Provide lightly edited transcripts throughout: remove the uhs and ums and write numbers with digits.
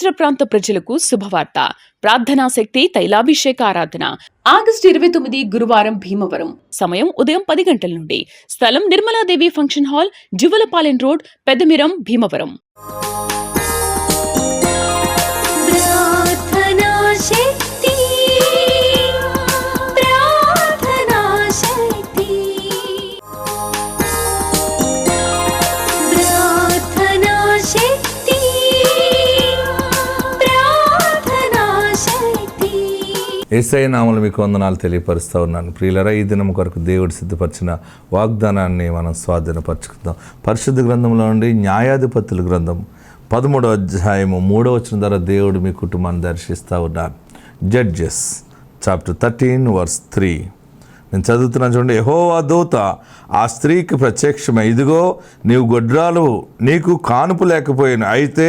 పరిసర ప్రాంత ప్రజలకు శుభవార్త. ప్రార్థనా శక్తి తైలాభిషేక ఆరాధన ఆగస్టు 29 గురువారం భీమవరం. సమయం ఉదయం 10 గంటల నుండి. స్థలం Nirmaladevi function hall, Juvvalapalem road, Peddamiram, Bhimavaram. Yesayya నామములో మీకు వందనాలు తెలియపరుస్తూ ఉన్నాను. ప్రియులరా, ఈ దినం కొరకు దేవుడు సిద్ధపరిచిన వాగ్దానాన్ని మనం స్వాధీనపరచుకుందాం. పరిశుద్ధ గ్రంథంలో నుండి న్యాయాధిపతుల గ్రంథం 13వ అధ్యాయము 3వ వచనం ద్వారా దేవుడు మీ కుటుంబాన్ని దర్శిస్తూ ఉన్నారు. జడ్జెస్ చాప్టర్ 13 verse 3 నేను చదువుతున్నాను, చూడండి. యెహోవా దూత ఆ స్త్రీకి ప్రత్యక్షమై, ఇదిగో నీవు గొడ్రాలు, నీకు కానుపు లేకపోయినా, అయితే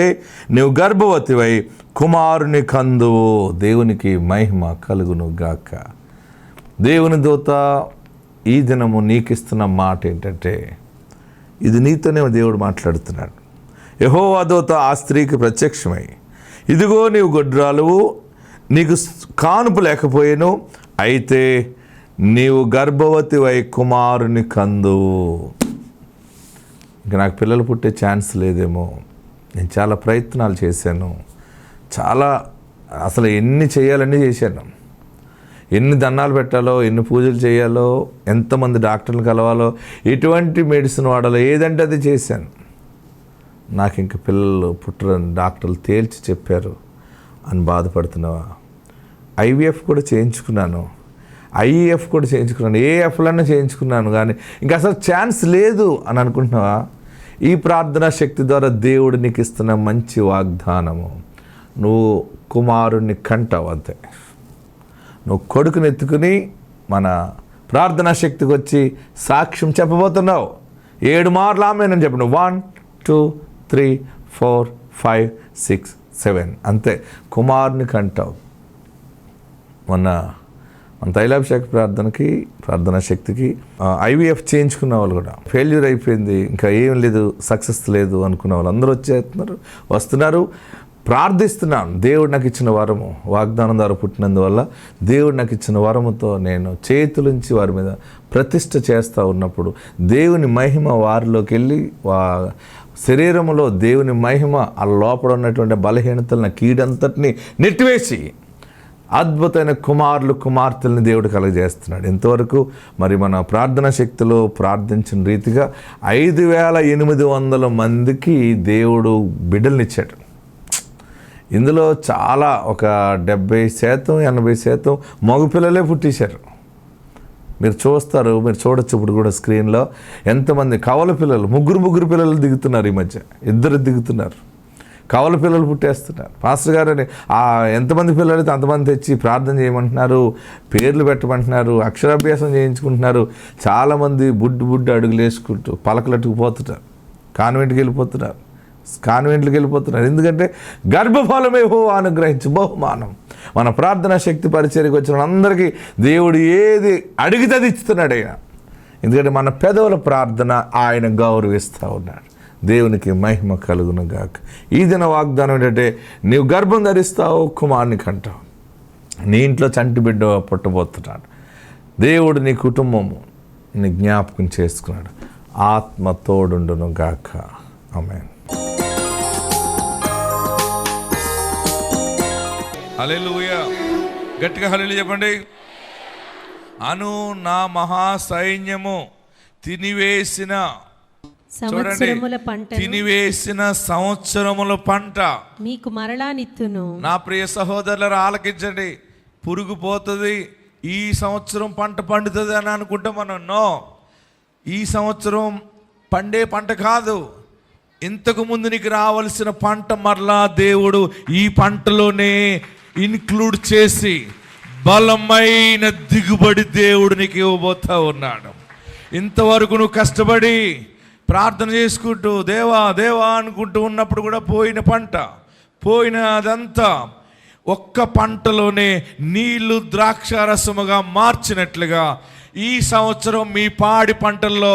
నీవు గర్భవతివై కుమారుని కందువు, దేవునికి మహిమ కలుగును గాక. దేవుని దూత ఈ దినము నీకు ఇస్తున్న మాట ఏంటంటే, ఇది నీతోనే దేవుడు మాట్లాడుతున్నాడు. యెహోవా దూత ఆ స్త్రీకి ప్రత్యక్షమై, ఇదిగో నీవు గొడ్రాలువు, నీకు కానుపు లేకపోయాను, అయితే నీవు గర్భవతివై కుమారుని కందువు. ఇంకా నాకు పిల్లలు పుట్టే ఛాన్స్ లేదేమో, నేను చాలా ప్రయత్నాలు చేశాను, చాలా అసలు ఎన్ని చేయాలన్నీ చేశాను, ఎన్ని దండాలు పెట్టాలో, ఎన్ని పూజలు చేయాలో, ఎంతమంది డాక్టర్లు కలవాలో, ఎటువంటి మెడిసిన్ వాడాలో, ఏదంటే అది చేశాను. నాకు ఇంక పిల్లలు పుట్టరని డాక్టర్లు తేల్చి చెప్పారు అని బాధపడుతున్నావా? ఐవీఎఫ్ కూడా చేయించుకున్నాను, ఐఈఎఫ్ కూడా చేయించుకున్నాను, ఏఎఫ్లన్నా చేయించుకున్నాను, కానీ ఇంకా అసలు ఛాన్స్ లేదు అని అనుకుంటున్నావా? ఈ ప్రార్థనా శక్తి ద్వారా దేవుడు నీకు ఇస్తున్న మంచి వాగ్దానము, నువ్వు కుమారుణ్ణి కంటావు. అంతే, నువ్వు కొడుకుని ఎత్తుకుని మన ప్రార్థనా శక్తికి వచ్చి సాక్ష్యం చెప్పబోతున్నావు. 7 మార్లు ఆమేనని చెప్పను. 1 2 3 4 5 6 7 అంతే, కుమారుని కంటావు. మన తైలాభిషేక ప్రార్థనా శక్తికి ఐవీఎఫ్ చేయించుకున్న వాళ్ళు కూడా ఫెయిల్యూర్ అయిపోయింది, ఇంకా ఏం లేదు, సక్సెస్ లేదు అనుకున్న వాళ్ళు అందరూ వస్తున్నారు. ప్రార్థిస్తున్నాను, దేవుడు నాకు ఇచ్చిన వరము, వాగ్దానం ద్వారా పుట్టినందువల్ల దేవుడు నాకు ఇచ్చిన వరముతో నేను చేతులుంచి వారి మీద ప్రతిష్ఠ చేస్తూ ఉన్నప్పుడు దేవుని మహిమ వారిలోకి వెళ్ళి శరీరంలో దేవుని మహిమ ఆ లోపల ఉన్నటువంటి బలహీనతలను, కీడంతటిని నెట్టివేసి అద్భుతమైన కుమార్తెల్ని దేవుడు కలుగజేస్తున్నాడు. ఇంతవరకు మరి మన ప్రార్థనా శక్తిలో ప్రార్థించిన రీతిగా 5800 మందికి దేవుడు బిడ్డలనిచ్చాడు. ఇందులో చాలా ఒక 70% 80% మగపిల్లలే పుట్టేశారు. మీరు చూడొచ్చు ఇప్పుడు కూడా స్క్రీన్లో ఎంతమంది కవల పిల్లలు, ముగ్గురు పిల్లలు దిగుతున్నారు. ఈ మధ్య 2 దిగుతున్నారు, కవల పిల్లలు పుట్టేస్తున్నారు. పాస్టర్ గారని ఎంతమంది పిల్లలు అయితే అంతమంది తెచ్చి ప్రార్థన చేయమంటున్నారు, పేర్లు పెట్టమంటున్నారు, అక్షరాభ్యాసం చేయించుకుంటున్నారు. చాలామంది బుడ్డు అడుగులు వేసుకుంటూ పలకలట్టుకుపోతున్నారు, కాన్వెంట్కి వెళ్ళిపోతున్నారు. ఎందుకంటే గర్భఫలమే అనుగ్రహించు బహుమానం. మన ప్రార్థనా శక్తి పరిచర్యకు వచ్చిన అందరికీ దేవుడు ఏది అడిగితే అది ఇస్తున్నాడు ఆయన. ఎందుకంటే మన పెదవుల ప్రార్థన ఆయన గౌరవిస్తూ ఉన్నాడు. దేవునికి మహిమ కలుగును గాక. ఈ దిన వాగ్దానం ఏంటంటే, నీవు గర్భం ధరిస్తావు, కుమారుని కంటావు, నీ ఇంట్లో చంటి బిడ్డ పుట్టబోతున్నాడు. దేవుడు నీ కుటుంబము నీ జ్ఞాపకం చేసుకున్నాడు. ఆత్మ తోడుండును గాక. ఆమేన్. హల్లెలూయా. గట్టిగా హల్లెలూయా చెప్పండి. అను నా మహాసైన్యము తినివేసిన సంవత్సరముల పంట మీకు మరలా నిత్తును. నా ప్రియ సహోదరులను ఆలకించండి. పురుగు పోతుంది, ఈ సంవత్సరం పంట పండుతుంది అని అనుకుంటే మనం ఈ సంవత్సరం పండే పంట కాదు, ఇంతకు ముందు నీకు రావాల్సిన పంట మరలా దేవుడు ఈ పంటలోనే ఇన్క్లూడ్ చేసి బలమైన దిగుబడి దేవుడు నీకు ఇవ్వబోతా ఉన్నాడు. ఇంతవరకు నువ్వు కష్టపడి ప్రార్థన చేసుకుంటూ దేవా అనుకుంటూ ఉన్నప్పుడు కూడా పోయిన అదంతా ఒక్క పంటలోనే నీళ్లు ద్రాక్షారసముగా మార్చినట్లుగా ఈ సంవత్సరం మీ పాడి పంటల్లో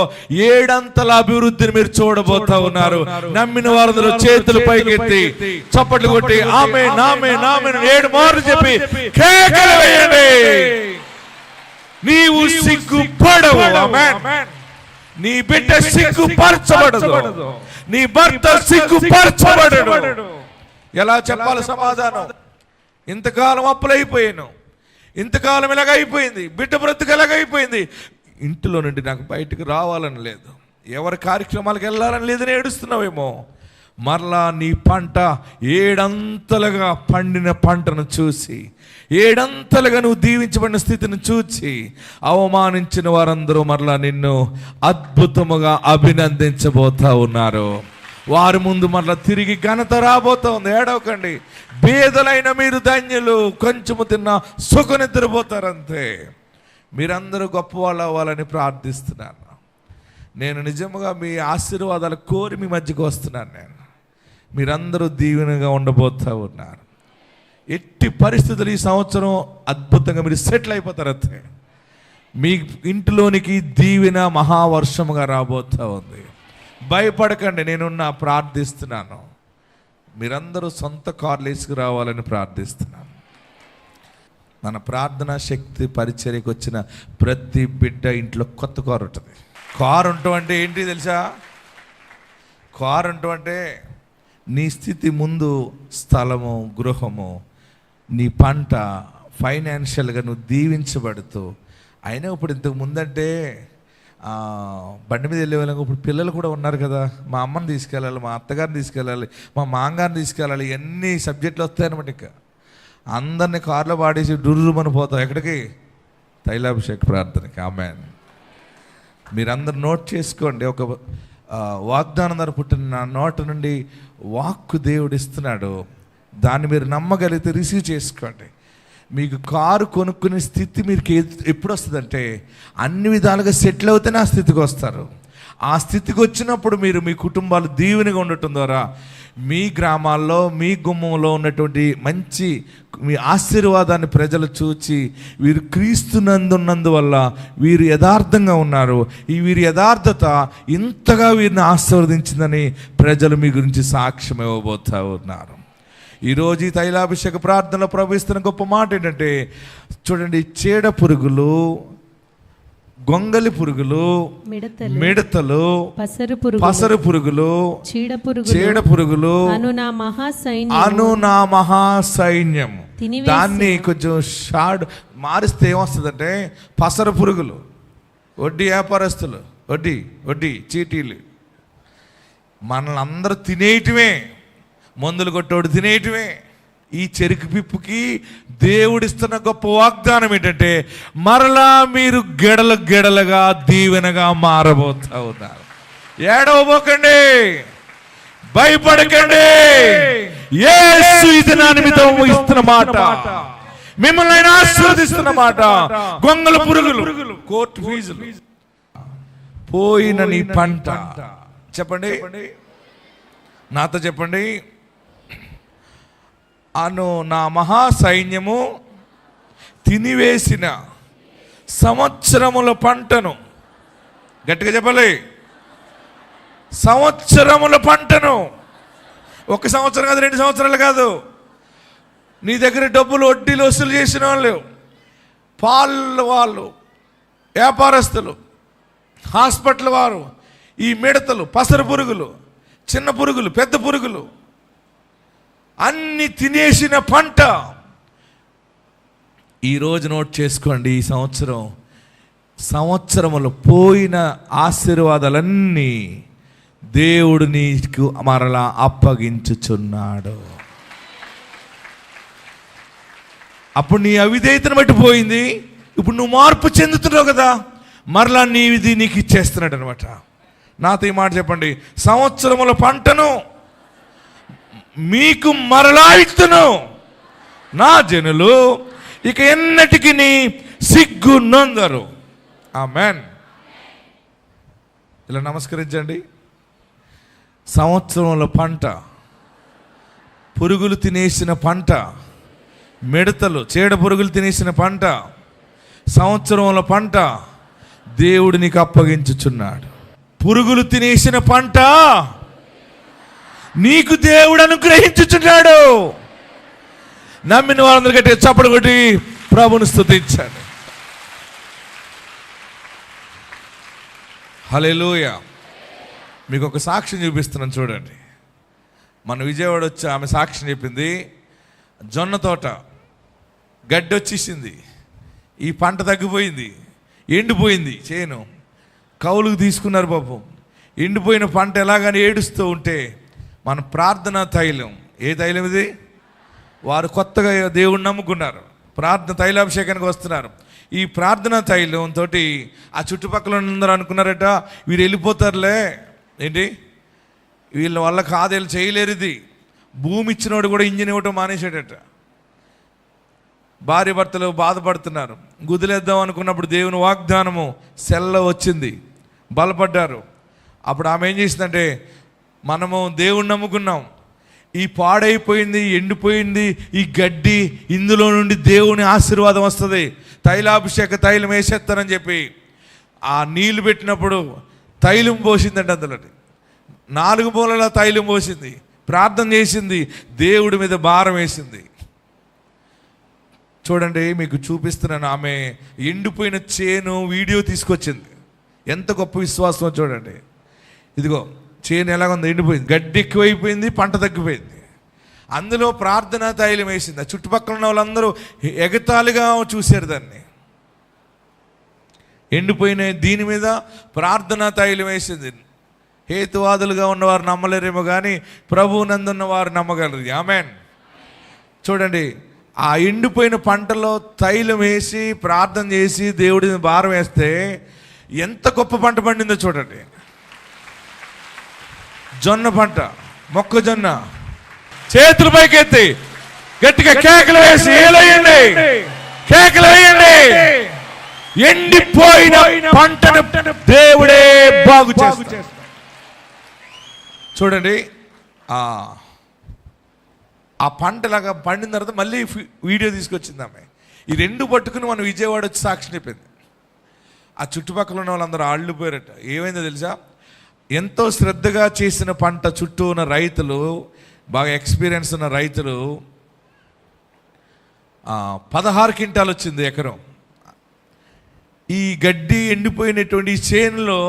7 అంతల అభివృద్ధిని మీరు చూడబోతా ఉన్నారు. నమ్మిన వారందరూ చేతులు పైకెత్తి చప్పట్లు కొట్టి ఆమేన్ ఆమేన్ ఆమేన్ 7 మార్లు చెప్పి కేకలు వేయండి. నీవు సిగ్గుపడవు. ఆమేన్. నీ బిడ్డ సిగ్గుపరచబడదు. నీ భర్త సిగ్గుపరచబడడు. ఎలా చెప్పాలి సమాధానం? ఇంతకాలం అప్పులైపోయాను, ఇంతకాలం ఇలాగైపోయింది, బిడ్డ బ్రతుకు ఎలాగైపోయింది, ఇంటిలో నుండి నాకు బయటకు రావాలని లేదు, ఎవరి కార్యక్రమాలకు వెళ్ళాలని లేదని ఏడుస్తున్నావేమో. మరలా నీ పంట 7 అంతలుగా పండిన పంటను చూసి, 7 అంతలుగా నువ్వు దీవించబడిన స్థితిని చూచి అవమానించిన వారందరూ మరలా నిన్ను అద్భుతముగా అభినందించబోతా ఉన్నారు. వారి ముందు మరలా తిరిగి ఘనత రాబోతా ఉంది. ఏడవకండి. బేదలైన మీరు ధన్యులు, కొంచెము తిన్నా సుఖ నిద్రపోతారంతే. మీరందరూ గొప్పవాళ్ళు అవ్వాలని ప్రార్థిస్తున్నాను. నేను నిజంగా మీ ఆశీర్వాదాలు కోరి మీ మధ్యకు వస్తున్నాను. మీరందరూ దీవెనగా ఉండబోతా ఉన్నారు. ఎట్టి పరిస్థితులు ఈ సంవత్సరం అద్భుతంగా మీరు సెటిల్ అయిపోతారంతే. మీ ఇంటిలోనికి దీవెన మహావర్షముగా రాబోతా ఉంది. భయపడకండి, నేనున్నా ప్రార్థిస్తున్నాను. మీరందరూ సొంత కార్లు వేసుకురావాలని ప్రార్థిస్తున్నాను. మన ప్రార్థనా శక్తి పరిచర్యకు వచ్చిన ప్రతి బిడ్డ ఇంట్లో కొత్త కారు ఉంటుంది. కారు ఉండటం అంటే ఏంటి తెలుసా? కారు ఉండటం అంటే నీ స్థితి ముందు స్థలము, గృహము, నీ పంట, ఫైనాన్షియల్గా నువ్వు దీవించబడుతూ. అయినా ఇప్పుడు ఇంతకు ముందంటే బండి మీద వెళ్ళే వాళ్ళకి ఇప్పుడు పిల్లలు కూడా ఉన్నారు కదా. మా అమ్మని తీసుకెళ్ళాలి, మా అత్తగారిని తీసుకెళ్ళాలి, మా మాంగారిని తీసుకెళ్ళాలి, ఎన్ని సబ్జెక్టులు వస్తాయన్నమాట. ఇక అందరినీ కారులో పాడేసి డుర్రుమని పోతాం. ఎక్కడికి? తైలాభిషేక ప్రార్థనకి. ఆమేన్. మీరందరూ నోట్ చేసుకోండి. ఒక వాగ్దానం ద్వారా పుట్టిన నా నోట నుండి వాక్కు దేవుడు ఇస్తున్నాడు. దాన్ని మీరు నమ్మగలిగితే రిసీవ్ చేసుకోండి. మీకు కారు కొనుక్కునే స్థితి మీకు ఎప్పుడు వస్తుందంటే అన్ని విధాలుగా సెటిల్ అవుతేనే ఆ స్థితికి వస్తారు. ఆ స్థితికి వచ్చినప్పుడు మీరు మీ కుటుంబాలు దీవెనగా ఉండటం ద్వారా మీ గ్రామాల్లో, మీ గుమ్మంలో ఉన్నటువంటి మంచి మీ ఆశీర్వాదాన్ని ప్రజలు చూచి వీరు క్రీస్తునందున్నందువల్ల వీరు యథార్థంగా ఉన్నారు, ఈ వీరి యథార్థత ఇంతగా వీరిని ఆశీర్వదించిందని ప్రజలు మీ గురించి సాక్ష్యం ఇవ్వబోతా ఉన్నారు. ఈరోజు ఈ తైలాభిషేక ప్రార్థనలో ప్రవేశిస్తున్న గొప్ప మాట ఏంటంటే, చూడండి, చీడ పురుగులు, గొంగలి పురుగులు, మిడతలు, పసరు పురుగులు, చీడ పురుగులు అను నా మహాసైన్యం. దాన్ని కొంచెం షార్ట్ మారిస్తే ఏమొస్తుందంటే పసరు పురుగులు, వడ్డీ వ్యాపారస్తులు, వడ్డీ చీటీలు, మనల్ని అందరూ తినేయటమే, మందులు కొట్టోడు తినేయటమే. ఈ చెరుకు పిప్పుకి దేవుడిస్తున్న గొప్ప వాగ్దానం ఏంటంటే మరలా మీరు గెడలుగా దీవెనగా మారబోతా ఉన్నారు. ఏడవబోకండి, భయపడకండి. యేసు ఇది నా నిమిత్తం ఇస్తున్న మాట, మిమ్మల్ని ఆయన ఆశీర్వదిస్తున్న మాట. గొంగళ పురుగులు, కోర్టు ఫీజులు, పోయిన నీ పంట. చెప్పండి, నాతో చెప్పండి. అను నా మహాసైన్యము తినివేసిన సంవత్సరముల పంటను. గట్టిగా చెప్పాలి, సంవత్సరముల పంటను. 1 సంవత్సరం కాదు, 2 సంవత్సరాలు కాదు. నీ దగ్గర డబ్బులు వడ్డీలు వసూలు చేసిన వాళ్ళు, పాల వాళ్ళు, వ్యాపారస్తులు, హాస్పిటల్ వారు, ఈ మిడతలు, పసరు పురుగులు, చిన్న పురుగులు, పెద్ద పురుగులు అన్ని తినేసిన పంట. ఈరోజు నోట్ చేసుకోండి, ఈ సంవత్సరములు పోయిన ఆశీర్వాదాలన్నీ దేవుడు నీకు మరలా అప్పగించుచున్నాడు. అప్పుడు నీ అవిధేయతను బట్టి పోయింది, ఇప్పుడు నువ్వు మార్పు చెందుతున్నావు కదా, మరలా నీది నీకు ఇచ్చేస్తున్నాడు అనమాట. నాతో ఈ మాట చెప్పండి, సంవత్సరముల పంటను మీకు మరలా ఇస్తును, నా జనులు ఇక ఎన్నటికి నీ సిగ్గు నొందరు. ఆమేన్. ఇలా నమస్కరించండి. సంవత్సరంలో పంట, పురుగులు తినేసిన పంట, మిడతలు, చీడ పురుగులు తినేసిన పంట, సంవత్సరంలో పంట, దేవుడు నీకు అప్పగించుచున్నాడు. పురుగులు తినేసిన పంట నీకు దేవుడు అనుగ్రహించుచున్నాడు. నమ్మిన వారందరూ గట్టిగా చప్పట్లు కొట్టి ప్రభువును స్తుతించండి. హల్లెలూయా. మీకు ఒక సాక్ష్యం చూపిస్తున్నాను చూడండి. మన విజయవాడ వచ్చి ఆమె సాక్ష్యం చెప్పింది. జొన్న తోట గడ్డి వచ్చేసింది, ఈ పంట తగ్గిపోయింది, ఎండిపోయింది చేను. కౌలుకు తీసుకున్నారు పాపం. ఎండిపోయిన పంట ఎలాగని ఏడుస్తూ ఉంటే మన ప్రార్థనా తైలం, ఏ తైలం ఇది? వారు కొత్తగా దేవుణ్ణి నమ్ముకున్నారు, ప్రార్థన తైలాభిషేకానికి వస్తున్నారు. ఈ ప్రార్థనా తైలంతో ఆ చుట్టుపక్కల అందరూ అనుకున్నారట, వీరు వెళ్ళిపోతారులే, ఏంటి వీళ్ళ వల్ల కాదు, వీళ్ళు చేయలేరు, ఇది భూమి ఇచ్చినోడు కూడా ఇంజిన్ ఇవ్వటం మానేసాడట. భార్య భర్తలు బాధపడుతున్నారు. గుదిలేద్దాం అనుకున్నప్పుడు దేవుని వాగ్దానము సెల్ల వచ్చింది, బలపడ్డారు. అప్పుడు ఆమె ఏం చేసిందంటే, మనము దేవుణ్ణి నమ్ముకున్నాం, ఈ పాడైపోయింది, ఎండిపోయింది ఈ గడ్డి, ఇందులో నుండి దేవుని ఆశీర్వాదం వస్తుంది, తైలాభిషేక తైలం వేసేస్తానని చెప్పి ఆ నీళ్లు పెట్టినప్పుడు తైలం పోసిందంటే అందులో 4 మూలల తైలం పోసింది, ప్రార్థన చేసింది, దేవుడి మీద భారం వేసింది. చూడండి, మీకు చూపిస్తున్నాను. ఆమె ఎండిపోయిన చేను వీడియో తీసుకొచ్చింది. ఎంత గొప్ప విశ్వాసం చూడండి. ఇదిగో చేను ఎలాగుంది, ఎండిపోయింది, గడ్డి ఎక్కువైపోయింది, పంట తగ్గిపోయింది. అందులో ప్రార్థనా తైలం వేసింది. చుట్టుపక్కల ఉన్న వాళ్ళందరూ ఎగతాళిగా చూశారు దాన్ని. ఎండిపోయిన దీని మీద ప్రార్థనా తైలం వేసింది. హేతువాదులుగా ఉన్నవారు నమ్మలేరేమో కానీ ప్రభువునందున్న వారు నమ్మగలరు. ఆమేన్. చూడండి, ఆ ఎండిపోయిన పంటలో తైలం వేసి ప్రార్థన చేసి దేవుడిని భారం వేస్తే ఎంత గొప్ప పంట పండిందో చూడండి. జొన్న పంట, మొక్కజొన్న. చేతుల పైకెత్తి గట్టిగా కేకలు వేసి ఏలయ్యండి, కేకలు వేయండి. ఎండిపోయిన పంటను దేవుడే బాగు చేస్తాడు. చూడండి, ఆ పంటలాగా పండిన తర్వాత మళ్ళీ వీడియో తీసుకొచ్చింది ఆమె. ఈ 2 పట్టుకుని మనం విజయవాడ వచ్చి సాక్షి చెప్పింది. ఆ చుట్టుపక్కల ఉన్న వాళ్ళందరూ ఆళ్ళిపోయారట. ఏమైందో తెలుసా? ఎంతో శ్రద్ధగా చేసిన పంట చుట్టూ ఉన్న రైతులు, బాగా ఎక్స్పీరియన్స్ ఉన్న రైతులు 16 క్వింటాలు వచ్చింది ఎకరం. ఈ గడ్డి ఎండిపోయినటువంటి చేనులో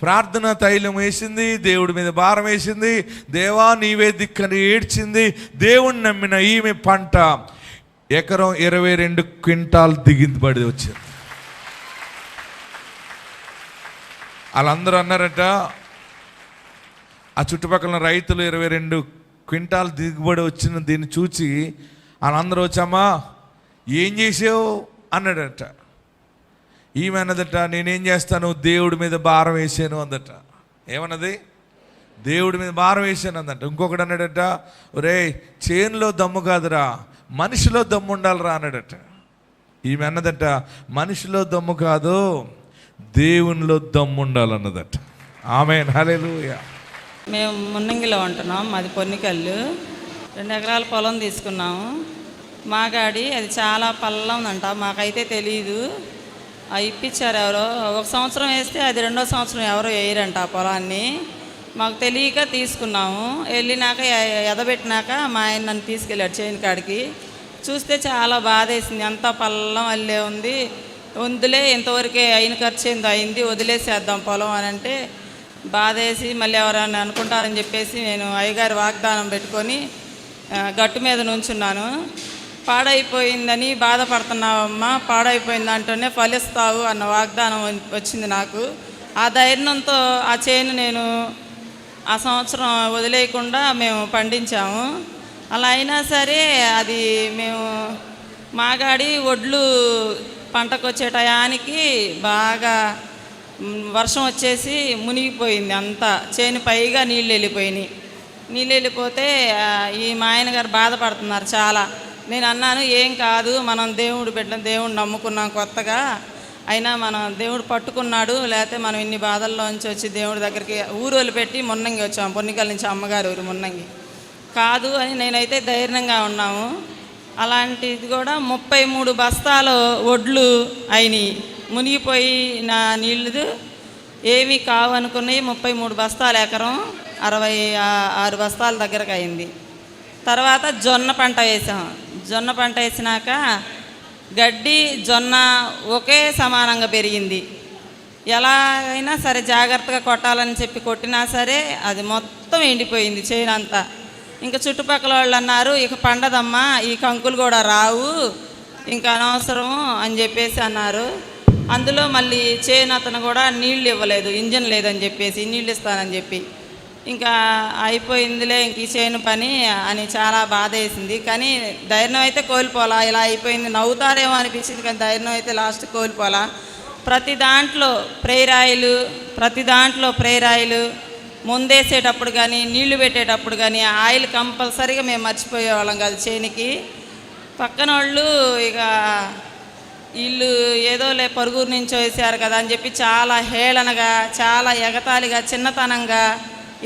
ప్రార్థన తైలం వేసింది, దేవుడి మీద భారం వేసింది, దేవా నీవే దిక్కని ఏడ్చింది. దేవుణ్ణి నమ్మిన ఈమె పంట ఎకరం 22 క్వింటాల్ దిగుబడి వచ్చింది. వాళ్ళందరూ అన్నారట, ఆ చుట్టుపక్కల రైతులు 22 క్వింటాల్ దిగుబడి వచ్చిన దీన్ని చూసి వాళ్ళందరూ వచ్చామా ఏం చేసావు అన్నాడట. ఈమె అన్నదట, నేనేం చేస్తాను, దేవుడి మీద భారం వేసాను అందట. ఏమన్నది? దేవుడి మీద భారం వేసాను అందట. ఇంకొకటి అన్నాడట, ఒరే చేనులో దమ్ము కాదురా, మనిషిలో దమ్ము ఉండాలిరా అన్నాడట. ఈమె అన్నదట, మనిషిలో దమ్ము కాదు, దేవునిలో దమ్ము ఉండాలన్నదట. ఆమేన్. హల్లెలూయా. మేము మున్నంగిలో ఉంటున్నాం, మాది పొన్నికల్లు. 2 ఎకరాల పొలం తీసుకున్నాము. మాగాడి అది చాలా పల్లం ఉందంట, మాకైతే తెలీదు. ఇప్పించారు ఎవరో. 1 సంవత్సరం వేస్తే అది 2వ సంవత్సరం ఎవరో వేయరంట ఆ పొలాన్ని. మాకు తెలియక తీసుకున్నాము. వెళ్ళినాక ఎదబెట్టినాక మా ఆయన నన్ను తీసుకెళ్ళాడు చేను కాడికి. చూస్తే చాలా బాధ వేసింది, అంతా పల్లం అల్లే ఉంది. వదిలే, ఇంతవరకే అయిన ఖర్చు ఏందో అయింది, వదిలేసేద్దాం పొలం అని అంటే బాధ వేసి మళ్ళీ ఎవరైనా అనుకుంటారని చెప్పేసి నేను అయ్యగారి వాగ్దానం పెట్టుకొని గట్టు మీద నుంచున్నాను. పాడైపోయిందని బాధపడుతున్నావమ్మా, పాడైపోయింది అంటూనే ఫలిస్తావు అన్న వాగ్దానం వచ్చింది నాకు. ఆ ధైర్యంతో ఆ చేను నేను ఆ సంవత్సరం వదిలేయకుండా మేము పండించాము. అలా అయినా సరే అది మేము మాగాడి ఒడ్లు పంటకు వచ్చే టయానికి బాగా వర్షం వచ్చేసి మునిగిపోయింది అంతా. చేను పైగా నీళ్ళు వెళ్ళిపోయినాయి. నీళ్ళు వెళ్ళిపోతే ఈ మా ఆయన గారు బాధపడుతున్నారు చాలా. నేను అన్నాను, ఏం కాదు, మనం దేవుడు పెట్టిన దేవుడు నమ్ముకున్నాం కొత్తగా, అయినా మనం దేవుడు పట్టుకున్నాడు, లేకపోతే మనం ఇన్ని బాధల్లోంచి వచ్చి దేవుడి దగ్గరికి ఊరోళ్ళు పెట్టి మున్నంగి వచ్చాము. పొన్నికల నుంచి అమ్మగారు ఊరు మున్నంగి కాదు అని నేనైతే ధైర్యంగా ఉన్నాము. అలాంటిది కూడా 33 బస్తాలు వడ్లు అయినాయి. మునిగిపోయిన నీళ్ళు ఏమీ కావనుకున్నాయి. 33 బస్తాలు ఎకరం, 66 బస్తాల దగ్గరకు అయింది. తర్వాత జొన్న పంట వేసాం. జొన్న పంట వేసినాక గడ్డి జొన్న ఒకే సమానంగా పెరిగింది. ఎలా అయినా సరే జాగ్రత్తగా కొట్టాలని చెప్పి కొట్టినా సరే అది మొత్తం ఎండిపోయింది చేను అంతా. ఇంకా చుట్టుపక్కల వాళ్ళు అన్నారు, ఇక పండదమ్మా, ఈ కంకులు కూడా రావు, ఇంకా అనవసరం అని చెప్పేసి అన్నారు. అందులో మళ్ళీ చేను అతను కూడా నీళ్ళు ఇవ్వలేదు, ఇంజన్ లేదని చెప్పేసి, నీళ్ళు ఇస్తానని చెప్పి. ఇంకా అయిపోయిందిలే ఇంక ఈ చేను పని అని చాలా బాధ వేసింది. కానీ ధైర్యం అయితే కోల్పోలా. ఇలా అయిపోయింది నవ్వుతారేమో అనిపించింది, కానీ ధైర్యం అయితే లాస్ట్ కోల్పోలా. ప్రతి దాంట్లో ప్రేరాయిలు ముందేసేటప్పుడు కానీ నీళ్లు పెట్టేటప్పుడు కానీ ఆయిల్ కంపల్సరీగా మేము మర్చిపోయేవాళ్ళం కాదు చేనికి. పక్కన వాళ్ళు ఇక వీళ్ళు ఏదో పరుగురు నుంచి వేసారు కదా అని చెప్పి చాలా హేళనగా, చాలా ఎగతాళిగా, చిన్నతనంగా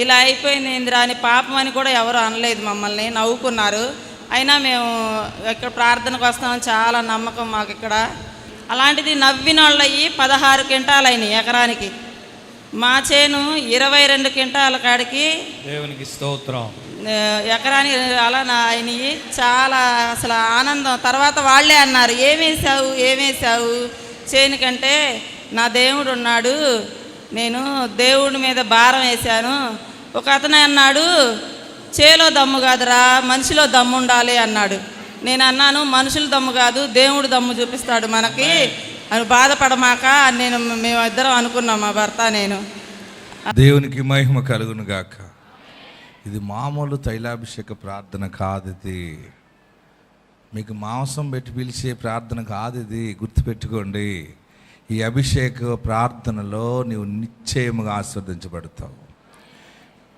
ఇలా అయిపోయింది ఇందిరా అని, పాపం అని కూడా ఎవరు అనలేదు మమ్మల్ని, నవ్వుకున్నారు. అయినా మేము ఇక్కడ ప్రార్థనకు వస్తామని చాలా నమ్మకం మాకు ఇక్కడ. అలాంటిది నవ్విన వాళ్ళవి 16 క్వింటాలు అయినాయి ఎకరానికి. మా చేను 22 క్వింటాల కాడికి దేవునికి స్తోత్రం. ఎకరానికి అలా అయినాయి. చాలా అసలు ఆనందం. తర్వాత వాళ్ళే అన్నారు, ఏమేసావు చేను కంటే, నా దేవుడు ఉన్నాడు, నేను దేవుడి మీద భారం వేశాను. ఒక అతను అన్నాడు, చేలో దమ్ము కాదురా, మనిషిలో దమ్ము ఉండాలి అన్నాడు. నేను అన్నాను, మనుషుల దమ్ము కాదు, దేవుడు దమ్ము చూపిస్తాడు మనకి అని, బాధపడమాక మేమిద్దరం అనుకున్నాం, మా భర్త నేను. దేవునికి మహిమ కలుగును గాక. ఇది మామూలు తైలాభిషేక ప్రార్థన కాదు, ఇది మీకు మాంసం పెట్టి పిలిచే ప్రార్థన కాదు, ఇది గుర్తుపెట్టుకోండి. ఈ అభిషేక ప్రార్థనలో నీవు నిశ్చయముగా ఆశీర్వదించబడతావు.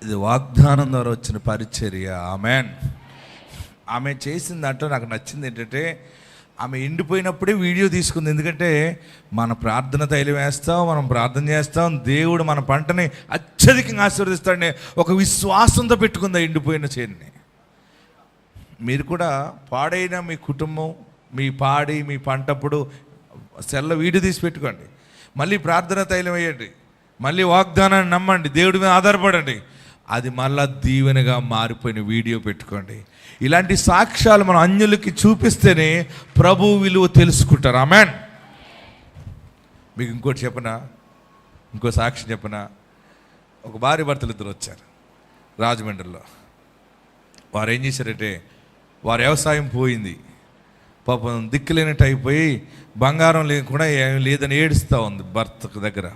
ఇది వాగ్దానం ద్వారా వచ్చిన పరిచర్య. ఆమెన్. ఆమె చేసిన దాంట్లో నాకు నచ్చింది ఏంటంటే, ఆమె ఎండిపోయినప్పుడే వీడియో తీసుకుంది. ఎందుకంటే మన ప్రార్థన తైలం వేస్తాం, మనం ప్రార్థన చేస్తాం, దేవుడు మన పంటని అత్యధికంగా ఆశీర్వదిస్తాడని ఒక విశ్వాసంతో పెట్టుకుంది ఎండిపోయిన చేన్ని. మీరు కూడా పాడైన మీ కుటుంబం, మీ పంటప్పుడు సెల్ల వీడియో తీసి పెట్టుకోండి. మళ్ళీ ప్రార్థన తైలం వేయండి, మళ్ళీ వాగ్దానాన్ని నమ్మండి, దేవుడి మీద ఆధారపడండి. అది మళ్ళా దీవెనగా మారిపోయిన వీడియో పెట్టుకోండి. ఇలాంటి సాక్ష్యాలు మనం అన్యులకి చూపిస్తేనే ప్రభు విలువ తెలుసుకుంటారు. ఆమెన్. మీకు ఇంకోటి చెప్పనా, ఇంకో సాక్ష్యం చెప్పనా. ఒక భార్య భర్తలు ఇద్దరు వచ్చారు రాజమండ్రిలో. వారు ఏం చేశారంటే, వారి వ్యవసాయం పోయింది, పాపం దిక్కులేనట్టు అయిపోయి బంగారం లేకుండా ఏం లేదని ఏడుస్తూ ఉంది భర్త దగ్గర.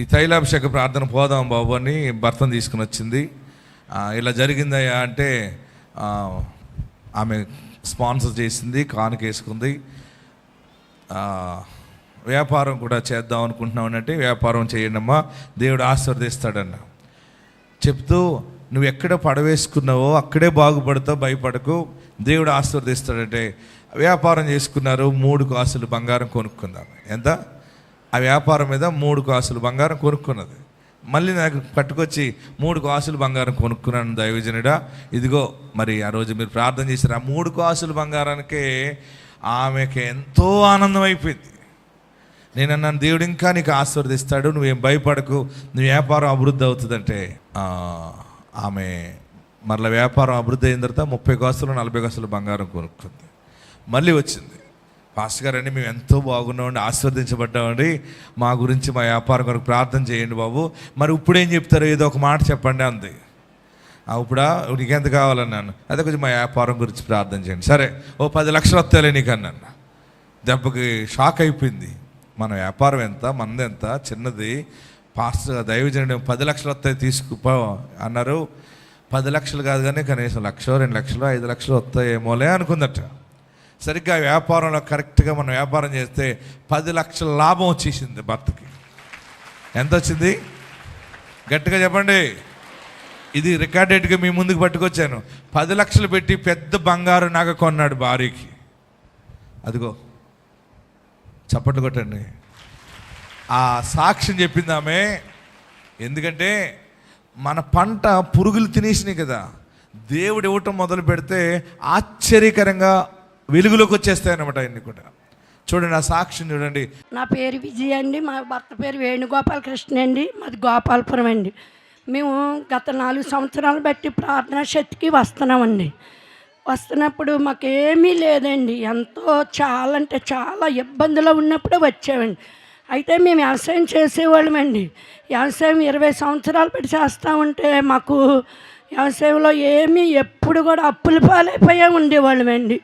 ఈ తైలాభిషేక ప్రార్థన పోదాం బాబు అని భర్తను తీసుకుని వచ్చింది. ఇలా జరిగిందయ్యా అంటే ఆమె స్పాన్సర్ చేసింది, కానుక వేసుకుంది. వ్యాపారం కూడా చేద్దాం అనుకుంటున్నావు అంటే, వ్యాపారం చేయండమ్మా, దేవుడు ఆశీర్వదిస్తాడన్న చెప్తూ, నువ్వు ఎక్కడ పడవేసుకున్నావో అక్కడే బాగుపడతావు, భయపడకు, దేవుడు ఆశీర్వదిస్తాడంటే వ్యాపారం చేసుకున్నారు. 3 కాసులు బంగారం కొనుక్కుందాం. ఎంత? ఆ వ్యాపారం మీద 3 కాసులు బంగారం కొనుక్కున్నది. మళ్ళీ నాకు పట్టుకొచ్చి 3 కాసులు బంగారం కొనుక్కున్నాను దైవజనుడా, ఇదిగో మరి ఆ రోజు మీరు ప్రార్థన చేశారు, ఆ 3 కాసులు బంగారానికే ఆమెకి ఎంతో ఆనందం అయిపోయింది. నేను అన్నాను, దేవుడు ఇంకా నీకు ఆశీర్వదిస్తాడు, నువ్వేం భయపడకు, నీ వ్యాపారం అభివృద్ధి అవుతుందంటే ఆమె మరలా వ్యాపారం అభివృద్ధి అయిన తర్వాత 30 కాసులు 40 కాసులు బంగారం కొనుక్కుంది. మళ్ళీ వచ్చింది, పాస్టర్ గారు అండి మేము ఎంతో బాగున్నామండి, ఆశీర్వదించబడ్డామండి, మా గురించి మా వ్యాపారం కొరకు ప్రార్థన చేయండి బాబు. మరి ఇప్పుడేం చెప్తారో ఏదో ఒక మాట చెప్పండి అంది. ఇప్పుడా నీకెంత కావాలన్నాను, అదే కొంచెం మా వ్యాపారం గురించి ప్రార్థన చేయండి. సరే, ఓ 10 లక్షలు వస్తాయిలే నీకు అన్నాను. దెబ్బకి షాక్ అయిపోయింది. మన వ్యాపారం ఎంత, మనది ఎంత, చిన్నది, పాస్టర్ దైవజనుడు 10 లక్షలు వస్తాయి తీసుకుపో అన్నారు. 10 లక్షలు కాదు కానీ కనీసం 1 లక్ష, 2 లక్షలు, 5 లక్షలు వస్తాయేమోలే అనుకుందట. సరిగ్గా వ్యాపారంలో కరెక్ట్గా మనం వ్యాపారం చేస్తే 10 లక్షల లాభం వచ్చేసింది భర్తకి. ఎంత వచ్చింది గట్టిగా చెప్పండి. ఇది రికార్డెడ్గా మీ ముందుకు పట్టుకొచ్చాను. 10 లక్షలు పెట్టి పెద్ద బంగారు నగ కొన్నాడు భార్యకి. అదిగో చప్పట్లు కొట్టండి. ఆ సాక్ష్యం చెప్పింది ఆమె. ఎందుకంటే మన పంట పురుగులు తినేసినాయి కదా, దేవుడు ఇవ్వటం మొదలు పెడితే ఆశ్చర్యకరంగా వెలుగులోకి వచ్చేస్తాయి అన్నమాట. అన్నీ కూడా చూడండి, ఆ సాక్షిని చూడండి. నా పేరు విజయ అండి, మా భర్త పేరు వేణుగోపాలకృష్ణ అండి, మాది గోపాలపురం అండి. మేము గత 4 సంవత్సరాలు బట్టి ప్రార్థనా శక్తికి వస్తున్నామండి. వస్తున్నప్పుడు మాకేమీ లేదండి, ఎంతో చాలా అంటే చాలా ఇబ్బందులు ఉన్నప్పుడే వచ్చామండి. అయితే మేము వ్యవసాయం చేసేవాళ్ళమండి. వ్యవసాయం 20 సంవత్సరాలు బట్టి చేస్తూ ఉంటే మాకు వ్యవసాయంలో ఏమీ ఎప్పుడు కూడా అప్పుల పాలైపోయే ఉండేవాళ్ళమండి.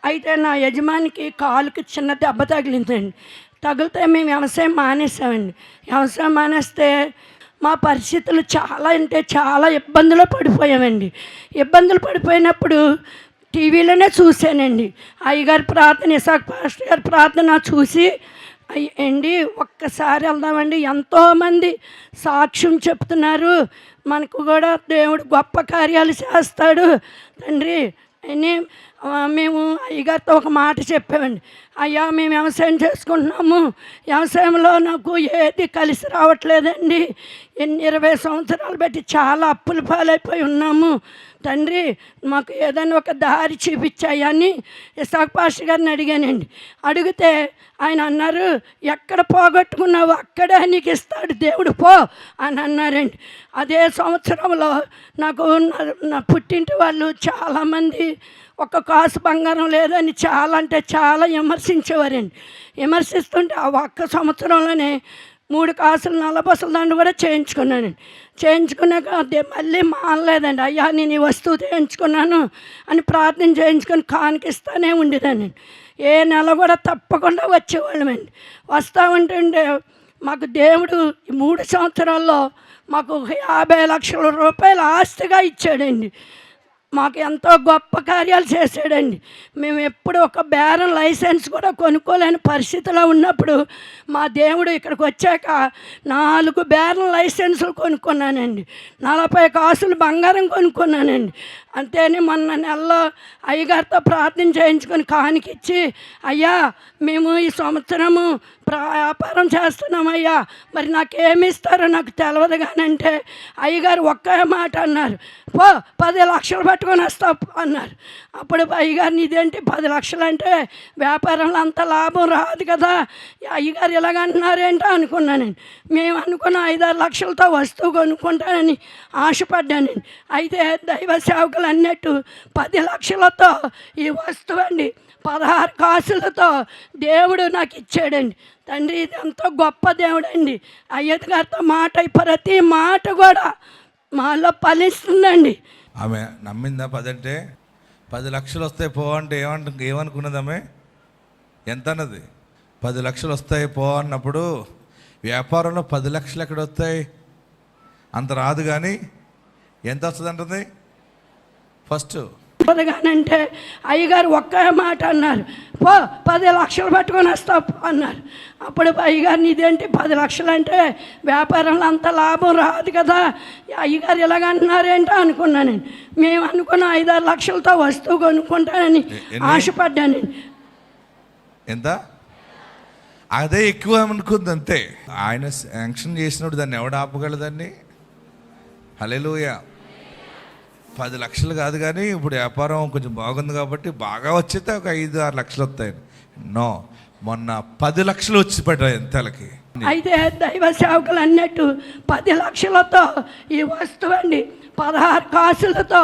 అయితే నా యజమానికి కాలుకి చిన్న దెబ్బ తగిలిందండి. తగిలితే మేము వ్యవసాయం మానేసామండి. వ్యవసాయం మానేస్తే మా పరిస్థితులు చాలా అంటే చాలా ఇబ్బందులు పడిపోయామండి. ఇబ్బందులు పడిపోయినప్పుడు టీవీలోనే చూశానండి అయ్యగారి ప్రార్థన, ఇసాక్ పాస్టర్ గారి ప్రార్థన చూసి అండి ఒక్కసారి వెళ్దామండి, ఎంతోమంది సాక్ష్యం చెప్తున్నారు, మనకు కూడా దేవుడు గొప్ప కార్యాలు చేస్తాడు తండ్రి అని మేము అయ్యగారితో ఒక మాట చెప్పామండి. అయ్యా, మేము వ్యవసాయం చేసుకుంటున్నాము, వ్యవసాయంలో నాకు ఏది కలిసి రావట్లేదండి, 20 సంవత్సరాలు బట్టి చాలా అప్పుల పాలైపోయి ఉన్నాము తండ్రి, మాకు ఏదైనా ఒక దారి చూపించాయని ఇసాక్ పాస్టర్ గారిని అడిగానండి. అడిగితే ఆయన అన్నారు, ఎక్కడ పోగొట్టుకున్నావు అక్కడే నీకు ఇస్తాడు దేవుడు, పో అని అన్నారండి. అదే సంవత్సరంలో నాకు నా పుట్టింటి వాళ్ళు చాలామంది ఒక్క కాసు బంగారం లేదని చాలా అంటే చాలా విమర్శించేవారండి. విమర్శిస్తుంటే ఆ ఒక్క సంవత్సరంలోనే 3 కాసులు నల్లబసల దండ కూడా చేయించుకున్నానండి. చేయించుకున్నాక అదే మళ్ళీ మానలేదండి. అయ్యా, నేను ఈ వస్తువు చేయించుకున్నాను అని ప్రార్థన చేయించుకొని కానికిస్తానే ఉండేదానండి. ఏ నెల కూడా తప్పకుండా వచ్చేవాళ్ళమండి. వస్తూ ఉంటుండే మాకు దేవుడు 3 సంవత్సరాల్లో మాకు 50 లక్షల రూపాయలు ఆస్తిగా ఇచ్చాడండి. మాకు ఎంతో గొప్ప కార్యాలు చేశాడండి. మేము ఎప్పుడు ఒక బేరం లైసెన్స్ కూడా కొనుక్కోలేని పరిస్థితిలో ఉన్నప్పుడు మా దేవుడు ఇక్కడికి వచ్చాక 4 బేరం లైసెన్సులు కొనుక్కున్నానండి, 40 కాసులు బంగారం కొనుక్కున్నానండి. అంతేని మొన్న నెలలో అయ్యగారితో ప్రార్థన చేయించుకొని కానికిచ్చి, అయ్యా మేము ఈ సంవత్సరము వ్యాపారం చేస్తున్నామయ్యా, మరి నాకేమి ఇస్తారో నాకు తెలియదు కానంటే అయ్యగారు ఒక్క మాట అన్నారు, పో 10 లక్షలు పట్టుకొని వస్తావు అన్నారు. అప్పుడు అయ్యగారిని ఇదేంటి 10 లక్షలు అంటే వ్యాపారంలో అంత లాభం రాదు కదా, అయ్యగారు ఇలాగంటున్నారేంటో అనుకున్నానండి. మేము అనుకున్న 5-6 లక్షలతో వస్తువు కొనుక్కుంటానని ఆశపడ్డానండి. అయితే దైవ సేవకులు అన్నట్టు 10 లక్షలతో ఈ వస్తువు అండి 16 కాసులతో దేవుడు నాకు ఇచ్చాడండి. తండ్రి, ఇది ఎంతో గొప్ప దేవుడు అండి. అయ్యత్ గారితో మాట ప్రతి మాట కూడా మాలో ఫలిస్తుందండి. ఆమె నమ్మిందా? 10 అంటే 10 లక్షలు వస్తాయి పో అంటే ఏమనుకున్నది ఆమె? ఎంత అన్నది? 10 లక్షలు వస్తాయి పో అన్నప్పుడు వ్యాపారంలో 10 లక్షలు ఎక్కడ వస్తాయి? అంత రాదు. కానీ ఎంత వస్తుంది అంటుంది ఫస్ట్? అంటే అయ్యగారు ఒక్క మాట అన్నారు, పో 10 లక్షలు పట్టుకొని వస్తావు అన్నారు. అప్పుడు అయ్యగారిని ఇదేంటి 10 లక్షలు అంటే వ్యాపారంలో అంత లాభం రాదు కదా, అయ్యగారు ఇలాగంటున్నారేంటో అనుకున్నానండి. మేము అనుకున్న 5-6 లక్షలతో వస్తువు కొనుక్కుంటానని ఆశపడ్డానండి. ఎంత? అదే ఎక్కువ అనుకుంది అంతే. ఆయన శాంక్షన్ చేసినప్పుడు దాన్ని ఎవడు ఆపగలదాన్ని? హల్లెలూయా. 10 లక్షలు కాదు, కానీ ఇప్పుడు వ్యాపారం కొంచెం బాగుంది కాబట్టి బాగా వచ్చితే ఒక 5-6 లక్షలు వస్తాయి. నో, మొన్న 10 లక్షలు వచ్చి పడ్డాయి ఎంతలకి. అయితే దైవ సేవకులు అన్నట్టు 10 లక్షలతో ఈ వస్తువు అండి 16 కాసులతో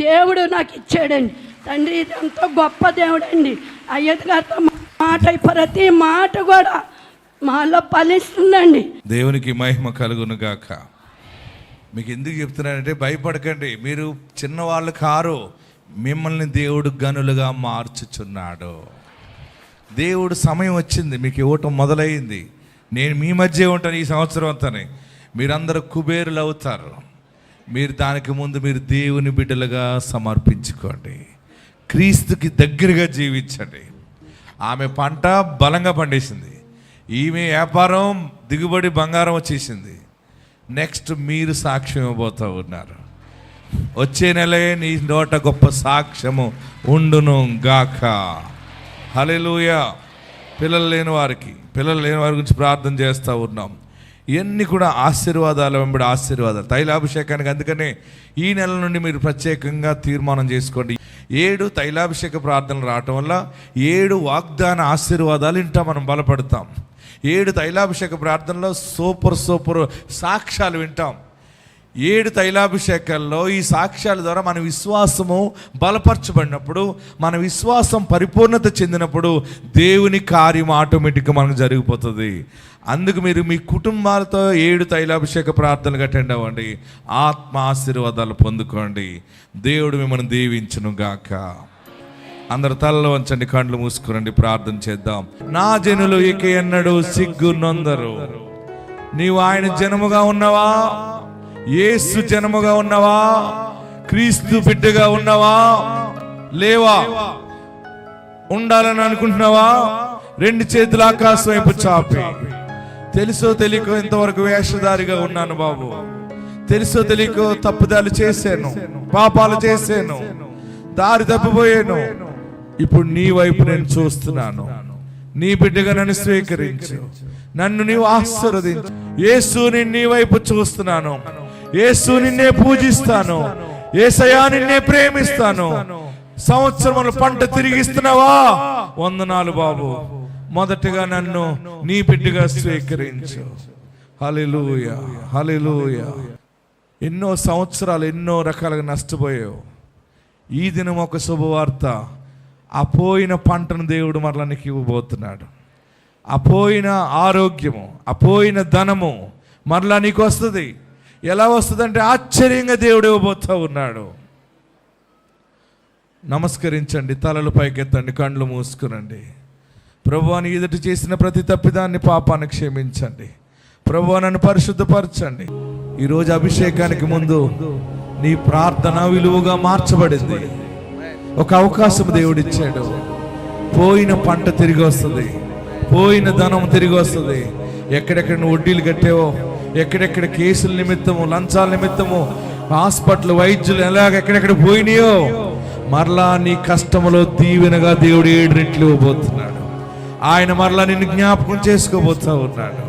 దేవుడు నాకు ఇచ్చాడండి. తండ్రి, ఇది ఎంతో గొప్ప దేవుడు అండి. అయ్యత్ గారితో మాట ప్రతి మాట కూడా మాలో ఫలిస్తుందండి. దేవునికి మహిమ కలుగును గాక. మీకు ఎందుకు చెప్తున్నానంటే, భయపడకండి, మీరు చిన్నవాళ్ళు కారు, మిమ్మల్ని దేవుడు గనులుగా మార్చుచున్నాడు. దేవుడు సమయం వచ్చింది, మీకు ఇవ్వటం మొదలైంది. నేను మీ మధ్య ఉంటాను ఈ సంవత్సరం అంతానే. మీరందరూ కుబేరులు అవుతారు. మీరు దానికి ముందు మీరు దేవుని బిడ్డలుగా సమర్పించుకోండి, క్రీస్తుకి దగ్గరగా జీవించండి. ఆమె పంట బలంగా పండేసింది, ఈమె వ్యాపారం దిగుబడి బంగారం వచ్చేసింది. నెక్స్ట్ మీరు సాక్ష్యం ఇవ్వబోతూ ఉన్నారు. వచ్చే నెలే నీ నోట గొప్ప సాక్ష్యము ఉండును గాక. హల్లెలూయా. పిల్లలు లేని వారి గురించి ప్రార్థన చేస్తూ ఉన్నాం. ఇవన్నీ కూడా ఆశీర్వాదాలు వెంబడి ఆశీర్వాదాలు, తైలాభిషేకానికి. అందుకనే ఈ నెల నుండి మీరు ప్రత్యేకంగా తీర్మానం చేసుకోండి. 7 తైలాభిషేక ప్రార్థనలు రావటం వల్ల 7 వాగ్దాన ఆశీర్వాదాలు వింటాం, మనం బలపడతాం. 7 తైలాభిషేక ప్రార్థనలో సూపర్ సాక్ష్యాలు వింటాం. 7 తైలాభిషేకాల్లో ఈ సాక్ష్యాల ద్వారా మన విశ్వాసము బలపరచబడినప్పుడు, మన విశ్వాసం పరిపూర్ణత చెందినప్పుడు దేవుని కార్యం ఆటోమేటిక్గా మనకు జరిగిపోతుంది. అందుకు మీరు మీ కుటుంబాలతో 7 తైలాభిషేక ప్రార్థనలు అటెండ్ అవ్వండి, ఆత్మ ఆశీర్వాదాలు పొందుకోండి. దేవుడు మిమ్మల్ని దీవించును గాక. అందరు తలలో వంచండి, కళ్ళు మూసుకురండి, ప్రార్థన చేద్దాం. నా జనులు ఇక ఎన్నడూ సిగ్గు నొందరు. నీవు ఆయన జనముగా ఉన్నవా? యేసు జనముగా ఉన్నవా? క్రీస్తు బిడ్డగా ఉన్నవా? లేవా? ఉండాలని అనుకుంటున్నావా? 2 చేతులు ఆకాశం వైపు చాపి, తెలుసో తెలియకో ఇంతవరకు వేషధారిగా ఉన్నాను బాబు, తెలుసో తెలియకో తప్పుదాలు చేశాను, పాపాలు చేశాను, దారి తప్పిపోయాను. ఇప్పుడు నీ వైపు నేను చూస్తున్నాను. నీ బిడ్డగా నన్ను స్వీకరించు, నన్ను నీవు ఆశీర్వదించు. యేసు నీ వైపు చూస్తున్నాను, యేసు నిన్నే పూజిస్తాను, యేసయ్యా నిన్నే ప్రేమిస్తాను. సంవత్సరముల పంట తిరిగిస్తున్నావా? వందనాలు బాబు. మొదటగా నన్ను నీ బిడ్డగా స్వీకరించు. హల్లెలూయా, హల్లెలూయా. ఎన్నో సంవత్సరాలు ఎన్నో రకాలుగా నష్టపోయావు. ఈ దినం ఒక శుభవార్త. ఆ పోయిన పంటను దేవుడు మరలా నీకు ఇవ్వబోతున్నాడు. ఆ పోయిన ఆరోగ్యము, ఆ పోయిన ధనము మరలా నీకు వస్తుంది. ఎలా వస్తుందంటే ఆశ్చర్యంగా దేవుడు ఇవ్వబోతూ ఉన్నాడు. నమస్కరించండి, తలలు పైకెత్తండి, కళ్ళు మూసుకునండి. ప్రభువా, నీ ఎదుట చేసిన ప్రతి తప్పిదాన్ని, పాపాన్ని క్షమించండి. ప్రభువా, నన్ను పరిశుద్ధపరచండి. ఈరోజు అభిషేకానికి ముందు నీ ప్రార్థన విలువగా మార్చబడింది. ఒక అవకాశం దేవుడిచ్చాడు. పోయిన పంట తిరిగి వస్తుంది, పోయిన ధనం తిరిగి వస్తుంది. ఎక్కడెక్కడ నువ్వు వడ్డీలు కట్టావో, ఎక్కడెక్కడ కేసుల నిమిత్తము, లంచాల నిమిత్తము, హాస్పిటల్ వైద్యులు ఎక్కడెక్కడ పోయినాయో, మరలా నీ కష్టములో దీవెనగా దేవుడు 7 రెట్లు ఇవ్వబోతున్నాడు. ఆయన మరలా నిన్ను జ్ఞాపకం చేసుకోబోతా ఉన్నాడు.